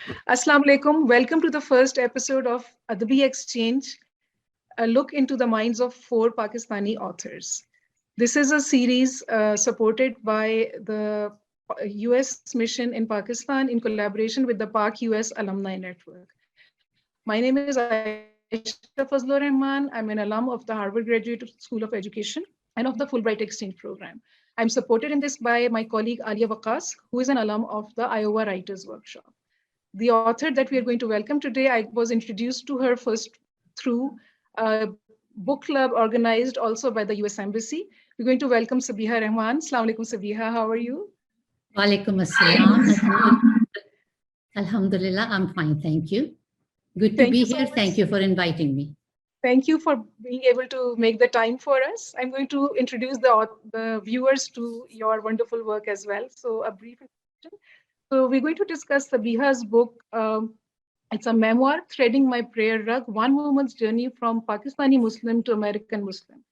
Assalamu alaikum. Welcome to the first episode of Adbi Exchange, a look into the minds of four Pakistani authors. This is a series supported by the US mission in Pakistan in collaboration with the PAK-U.S. Alumni Network. My name is Ayesha Fazlur Rahman. I'm an alum of the Harvard Graduate School of Education and of the Fulbright Exchange Program. I'm supported in this by my colleague Alia Waqas, who is an alum of the Iowa Writers Workshop. The author that we are going to welcome today, I was introduced to her first through a book club organized also by the US Embassy. We're going to welcome Sabeeha Rehman. Assalamu alaikum, Sabeeha. How are you? Walaikum assalam. Alhamdulillah, I'm fine, thank you. Good to be here. Thank you for inviting me. Thank you for being able to make the time for us. I'm going to introduce the viewers to your wonderful work as well. So a brief introduction. So we're going to discuss Sabeeha's book. It's a memoir, Threading My Prayer Rug, One Woman's Journey from Pakistani Muslim to American Muslim.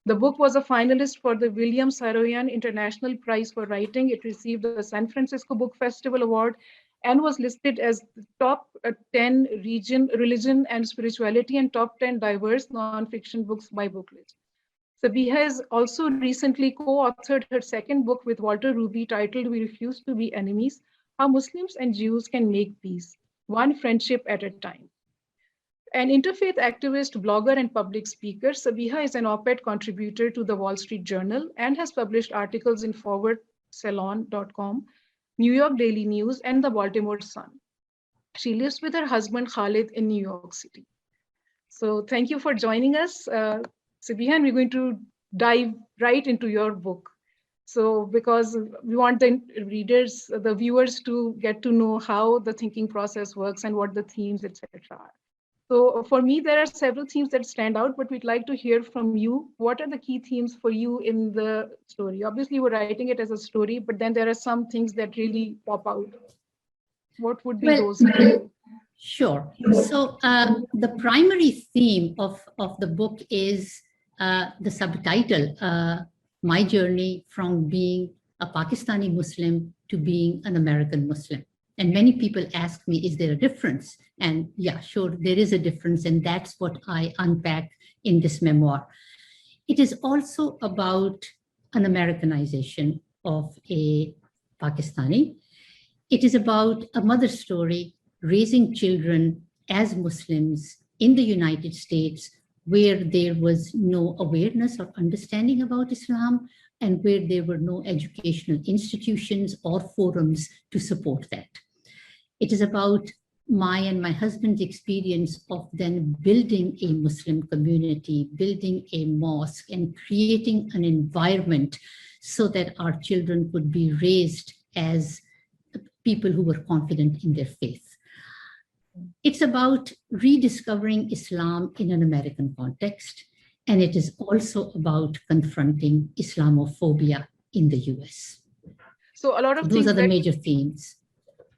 The book was a finalist for the William Saroyan International Prize for Writing. It received the San Francisco Book Festival Award and was listed as the top 10 religion and spirituality and top 10 diverse nonfiction books by Booklist. Sabeeha has also recently co-authored her second book with Walter Ruby titled We Refuse to Be Enemies, How Muslims and Jews Can Make Peace, One Friendship at a Time. An interfaith activist, blogger, and public speaker, Sabeeha is an op-ed contributor to the Wall Street Journal and has published articles in forwardsalon.com, New York Daily News, and the Baltimore Sun. She lives with her husband Khalid in New York City. So thank you for joining us, Sabeeha, and we're going to dive right into your book. So because we want the readers, the viewers to get to know how the thinking process works and what the themes, etc. are. So for me, there are several themes that stand out, but we'd like to hear from you. What are the key themes for you in the story? Obviously, we're writing it as a story, but then there are some things that really pop out. What would be those? Sure. So the primary theme of the book is the subtitle, My Journey from Being a Pakistani Muslim to being an American Muslim. And many people ask me, is there a difference? And yeah, sure, there is a difference. And that's what I unpack in this memoir. It is also about an Americanization of a Pakistani. It is about a mother's story raising children as Muslims in the United States, where there was no awareness or understanding about Islam and where there were no educational institutions or forums to support that. It is about my and my husband's experience of then building a Muslim community, building a mosque, and creating an environment so that our children could be raised as people who were confident in their faith. It's about rediscovering Islam in an American context, and it is also about confronting Islamophobia in the US. So a lot of those are the major themes.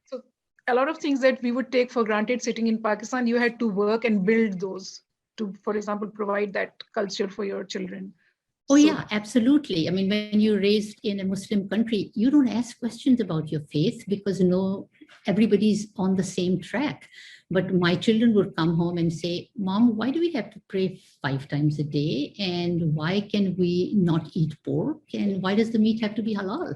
So a lot of things that we would take for granted sitting in Pakistan, you had to work and build those to, for example, provide that culture for your children. Oh, yeah, absolutely. I mean, when you're raised in a Muslim country, you don't ask questions about your faith because everybody's on the same track. But my children would come home and say, Mom, why do we have to pray 5 times a day? And why can we not eat pork? And why does the meat have to be halal?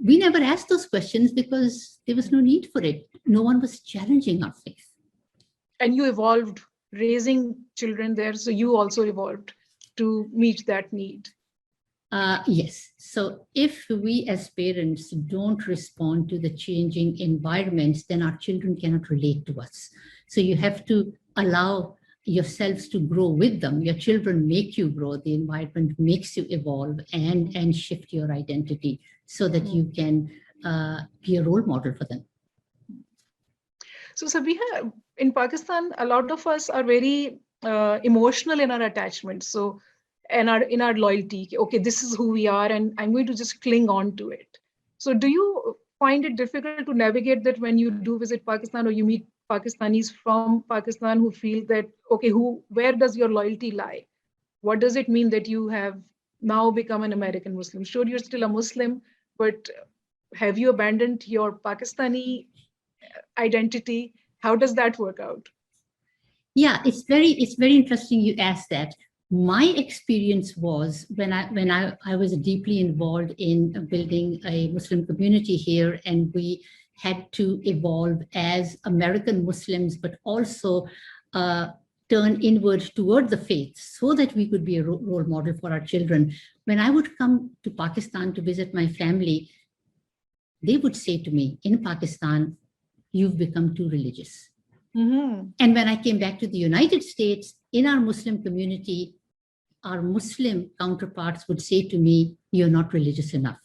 We never asked those questions because there was no need for it. No one was challenging our faith. And you evolved raising children there, so you also evolved to meet that need. Yes. So if we as parents don't respond to the changing environments, then our children cannot relate to us. So you have to allow yourselves to grow with them. Your children make you grow. The environment makes you evolve and shift your identity so that you can be a role model for them. So Sabeeha, in Pakistan, a lot of us are very emotional in our attachment. So, and in our loyalty, okay, this is who we are and I'm going to just cling on to it. So do you find it difficult to navigate that when you do visit Pakistan or you meet Pakistanis from Pakistan who feel that, okay, where does your loyalty lie? What does it mean that you have now become an American Muslim? Sure, you're still a Muslim, but have you abandoned your Pakistani identity? How does that work out? Yeah, it's very interesting you asked that. My experience was when I was deeply involved in building a Muslim community here, and we had to evolve as American Muslims, but also uh, turn inward toward the faith so that we could be a role model for our children. When I would come to Pakistan to visit my family, they would say to me, in Pakistan, you've become too religious. Mm-hmm. And when I came back to the United States, in our Muslim community, our Muslim counterparts would say to me, you're not religious enough.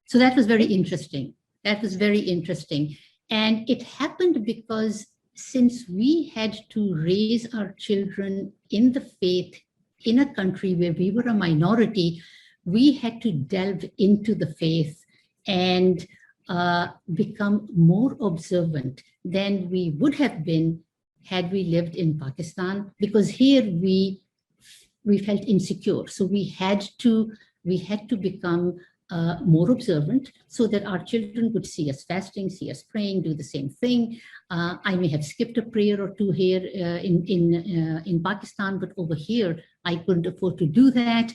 So that was very interesting. That was very interesting. And it happened because since we had to raise our children in the faith in a country where we were a minority, we had to delve into the faith and become more observant than we would have been had we lived in Pakistan, because here we felt insecure. So we had to become more observant so that our children would see us fasting, see us praying, do the same thing. I may have skipped a prayer or two here in Pakistan, but over here I couldn't afford to do that.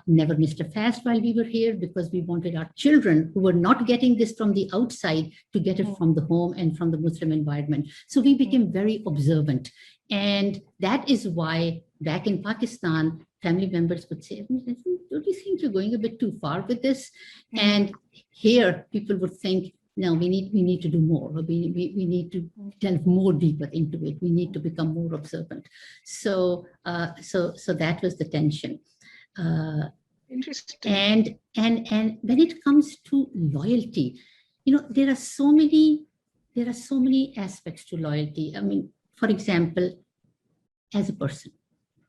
Never missed a fast while we were here because we wanted our children who were not getting this from the outside to get it from the home and from the Muslim environment. So we became very observant. And that is why back in Pakistan, family members would say, don't you think you're going a bit too far with this? And here people would think, no, we need to do more. We need to delve more deeper into it. We need to become more observant. So that was the tension. Interesting. And when it comes to loyalty, there are so many aspects to loyalty. I mean, for example, as a person,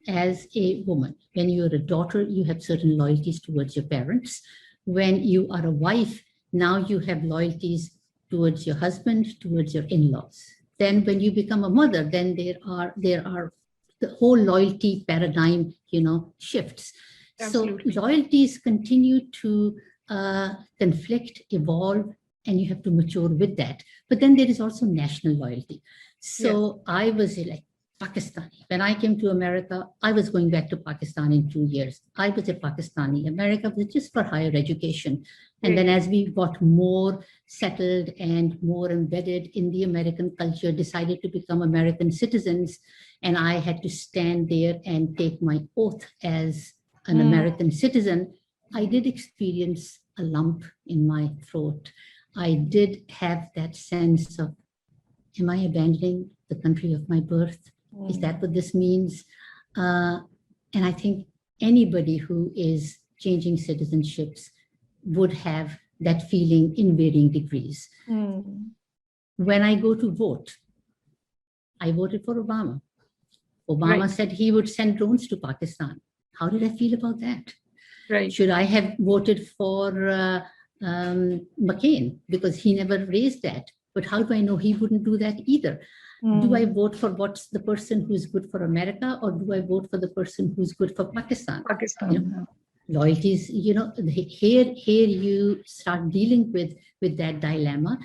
as a woman, when you're a daughter, you have certain loyalties towards your parents. When you are a wife, now you have loyalties towards your husband, towards your in-laws. Then when you become a mother, then there are the whole loyalty paradigm, shifts. Absolutely. So loyalties continue to conflict, evolve, and you have to mature with that. But then there is also national loyalty. So I was like, Pakistani. When I came to America, I was going back to Pakistan in 2 years. I was a Pakistani. America was just for higher education. And then as we got more settled and more embedded in the American culture, decided to become American citizens, and I had to stand there and take my oath as an American citizen, I did experience a lump in my throat. I did have that sense of, am I abandoning the country of my birth? Is that what this means? And I think anybody who is changing citizenships would have that feeling in varying degrees. When I go to vote, I voted for Obama. Obama said he would send drones to Pakistan. How did I feel about that? Right. Should I have voted for McCain? Because he never raised that. But how do I know he wouldn't do that either? Do I vote for what's the person who's good for America, or do I vote for the person who's good for Pakistan? Loyalties, here you start dealing with that dilemma,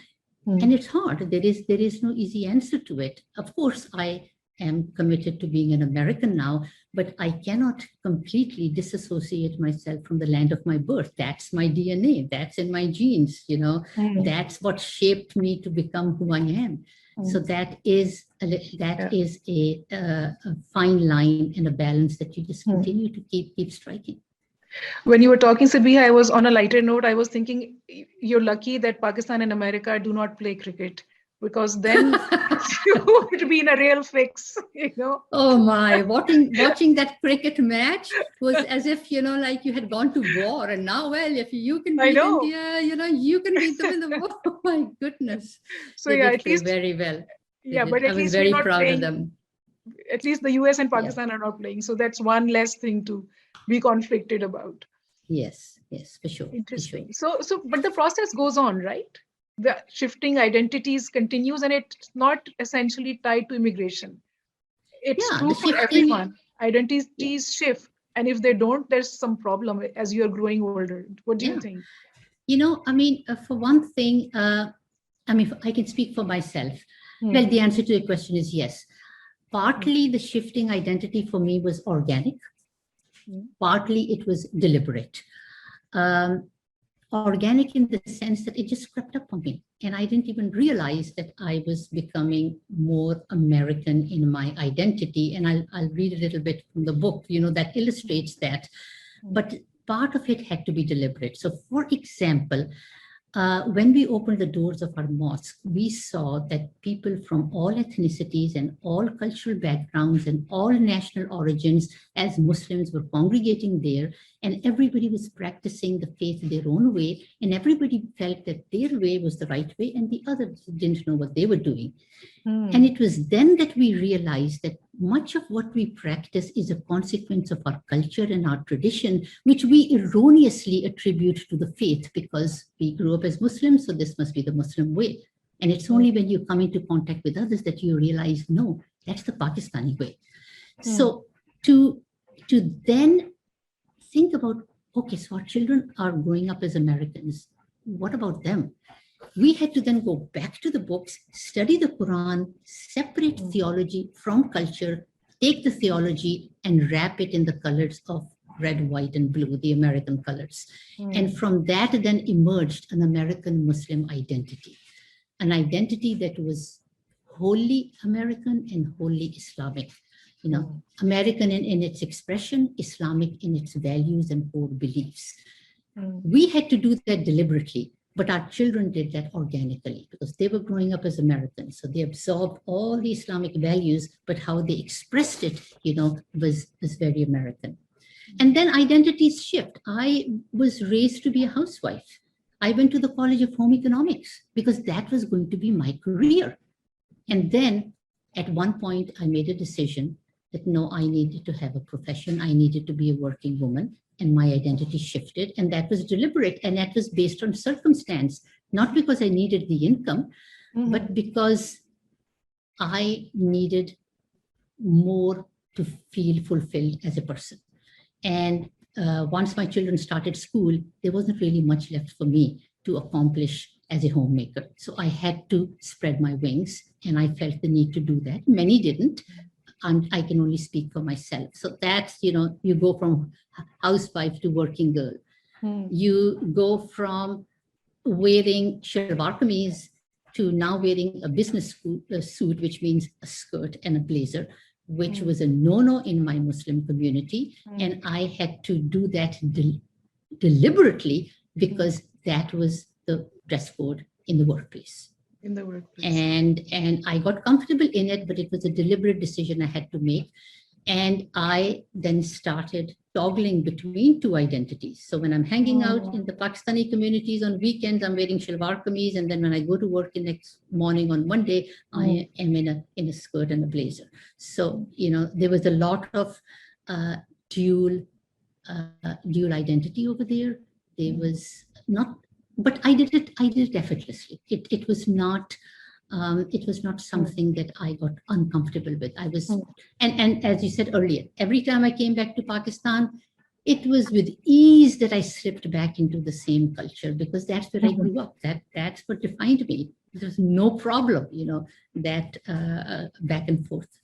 and it's hard. There is no easy answer to it. Of course, I am committed to being an American now, but I cannot completely disassociate myself from the land of my birth. That's my DNA. That's in my genes. That's what shaped me to become who I am. So that is a fine line and a balance that you just continue to keep striking. When you were talking, Sabeeha, I was on a lighter note. I was thinking you're lucky that Pakistan and America do not play cricket, because then you would be in a real fix, Oh my, watching that cricket match was as if, like you had gone to war, and now, well, if you can beat India, you can beat them in the war. Oh my goodness. So they did at least very well. But at I least was very not proud playing, of them. At least the US and Pakistan are not playing. So that's one less thing to be conflicted about. Yes, for sure. Interesting. So but the process goes on, right? The shifting identities continues, and it's not essentially tied to immigration. It's true for everyone. Identities shift, and if they don't, there's some problem as you're growing older. What do you think? I mean, for one thing, I mean, I can speak for myself. Well, the answer to your question is yes. Partly the shifting identity for me was organic. Partly it was deliberate. Organic in the sense that it just crept up on me. And I didn't even realize that I was becoming more American in my identity. And I'll read a little bit from the book, that illustrates that. But part of it had to be deliberate. So for example, when we opened the doors of our mosque, we saw that people from all ethnicities and all cultural backgrounds and all national origins as Muslims were congregating there, and everybody was practicing the faith their own way, and everybody felt that their way was the right way and the others didn't know what they were doing. And it was then that we realized that much of what we practice is a consequence of our culture and our tradition, which we erroneously attribute to the faith because we grew up as Muslims, so this must be the Muslim way. And it's only when you come into contact with others that you realize, no, that's the Pakistani way. So to then think about, okay, so our children are growing up as Americans. What about them? We had to then go back to the books, study the Quran, separate theology from culture, take the theology and wrap it in the colors of red, white, and blue, the American colors. And from that then emerged an American Muslim identity, an identity that was wholly American and wholly Islamic. American in its expression, Islamic in its values and core beliefs. We had to do that deliberately. But our children did that organically because they were growing up as Americans. So they absorbed all the Islamic values, but how they expressed it, was very American. And then identities shift. I was raised to be a housewife. I went to the College of Home Economics because that was going to be my career. And then at one point, I made a decision that no, I needed to have a profession. I needed to be a working woman. And my identity shifted, and that was deliberate, and that was based on circumstance, not because I needed the income, but because I needed more to feel fulfilled as a person. And once my children started school, there wasn't really much left for me to accomplish as a homemaker. So I had to spread my wings, and I felt the need to do that. Many didn't. And I can only speak for myself. So that's, you go from housewife to working girl. You go from wearing shalwar kameez to now wearing a business suit, which means a skirt and a blazer, which was a no-no in my Muslim community. And I had to do that deliberately because that was the dress code in the workplace. And I got comfortable in it, but it was a deliberate decision I had to make. And I then started toggling between two identities. So when I'm hanging out in the Pakistani communities on weekends, I'm wearing shalwar kameez. And then when I go to work the next morning on Monday, I am in a skirt and a blazer. So, there was a lot of dual identity over there. There was not. But I did it effortlessly. It was not something that I got uncomfortable with. I was, and as you said earlier, every time I came back to Pakistan, it was with ease that I slipped back into the same culture because that's where I grew up. That's what defined me. There's no problem, that back and forth.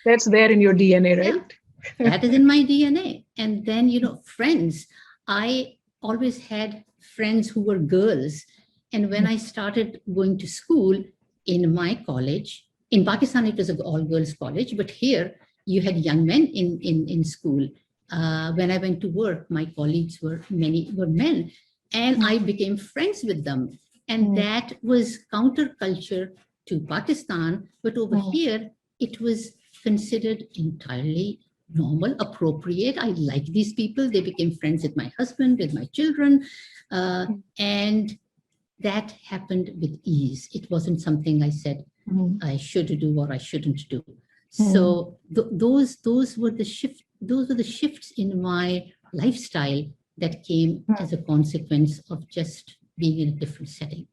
That's there in your DNA, right? Yeah, that is in my DNA. And then, friends. I always had friends who were girls. And when I started going to school in my college, in Pakistan, it was an all-girls college, but here you had young men in school. When I went to work, my colleagues many were men, and I became friends with them. And that was counterculture to Pakistan, but over here, it was considered entirely normal, appropriate. I like these people. They became friends with my husband, with my children. And that happened with ease. It wasn't something I said I should do or I shouldn't do. So those were the shifts in my lifestyle that came as a consequence of just being in a different setting.